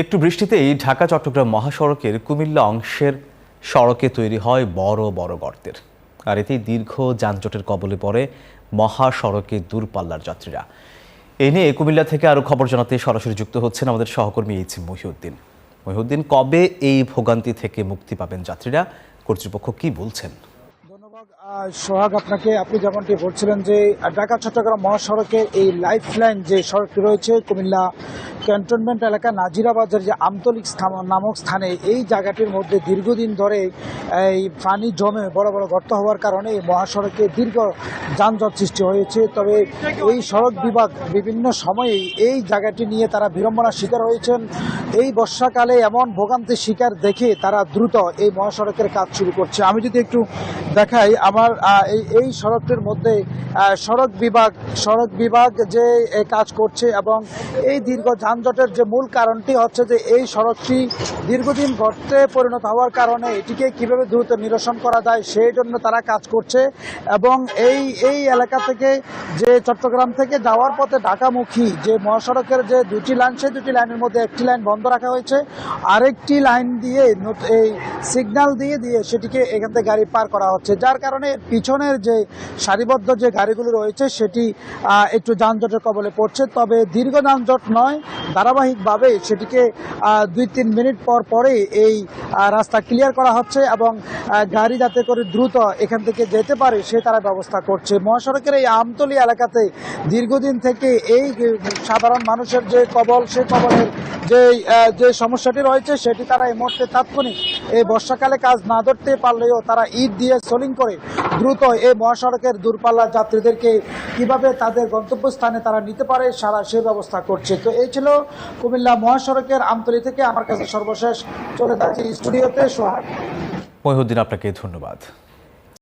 একটু বৃষ্টিতেই ঢাকা চট্টগ্রাম মহাসড়কের কুমিল্লা অংশের সড়কে তৈরি হয় বড় বড় গর্তের, আর এতেই দীর্ঘ যানজটের কবলে পড়ে মহাসড়কে দূরপাল্লার যাত্রীরা। এ নিয়ে কুমিল্লা থেকে আরো খবর জানাতে সরাসরি যুক্ত হচ্ছেন আমাদের সহকর্মী মহিউদ্দিন। মহিউদ্দিন, কবে এই ভোগান্তি থেকে মুক্তি পাবেন যাত্রীরা? কর্তৃপক্ষ কি বলছেন? সোহাগ, আপনি যেমনটি বলছিলেন যে ঢাকা চট্টগ্রাম মহাসড়কের এই লাইফ লাইন যে সড়কটি রয়েছে কুমিল্লা ক্যান্টনমেন্ট এলাকা নাজিরাবাজার যে আমতলিক নামক স্থানে, এই জায়গাটির মধ্যে দীর্ঘদিন ধরে এই পানি জমে বড় বড় গর্ত হওয়ার কারণে এই মহাসড়কে দীর্ঘ যানজট সৃষ্টি হয়েছে। তবে এই সড়ক বিভাগ বিভিন্ন সময়ে এই জায়গাটি নিয়ে তারা বিড়ম্বনার শিকার হয়েছেন। এই বর্ষাকালে এমন ভোগান্তির শিকার দেখে তারা দ্রুত এই মহাসড়কের কাজ শুরু করছে। আমি যদি একটু দেখাই, আমার এই সড়কটির মধ্যে সড়ক বিভাগ যে কাজ করছে, এবং এই দীর্ঘ যানজটের যে মূল কারণটি হচ্ছে যে এই সড়কটি দীর্ঘদিন গর্তে পরিণত হওয়ার কারণে এটিকে কিভাবে দ্রুত নিরসন করা যায় সেই জন্য তারা কাজ করছে। এবং এই এলাকা থেকে যে চট্টগ্রাম থেকে যাওয়ার পথে ঢাকামুখী যে মহাসড়কের যে দুটি লাইন, সেই দুটি লাইনের মধ্যে একটি লাইন বন্ধ রাখা হয়েছে, আরেকটি লাইন দিয়ে এই সিগন্যাল দিয়ে সেটিকে এখান থেকে গাড়ি পার করা হচ্ছে, যার কারণে পিছনের যে সারিবদ্ধ যে গাড়িগুলো রয়েছে সেটি একটু যানজটের কবলে পড়ছে। তবে দীর্ঘ যানজট নয়, ধারাবাহিকভাবে সেটিকে 2-3 মিনিট পরে এই রাস্তা ক্লিয়ার করা হচ্ছে এবং গাড়ি যাতে করে দ্রুত এখান থেকে যেতে পারে সে তারা ব্যবস্থা করছে। মহাসড়কের এই আমতলী এলাকাতে দীর্ঘদিন থেকে এই সাধারণ মানুষের যে কবল, সেই কবলের যে সমস্যাটি রয়েছে সেটি তারা এই মুহূর্তে তাৎক্ষণিক এই বর্ষাকালে কাজ না ধরতে পারলেও তারা ইট দিয়ে সোলিং করে দ্রুত এই মহাসড়কের দূরপাল্লার যাত্রীদেরকে কিভাবে তাদের গন্তব্যস্থানে তারা নিতে পারে সে ব্যবস্থা করছে। তো এই ছিল কুমিল্লা মহাসড়কের আমতলী থেকে আমার কাছে সর্বশেষ। চলে যাচ্ছি স্টুডিওতে। সোহাগ। মহিউদ্দিন, আপনাকে ধন্যবাদ।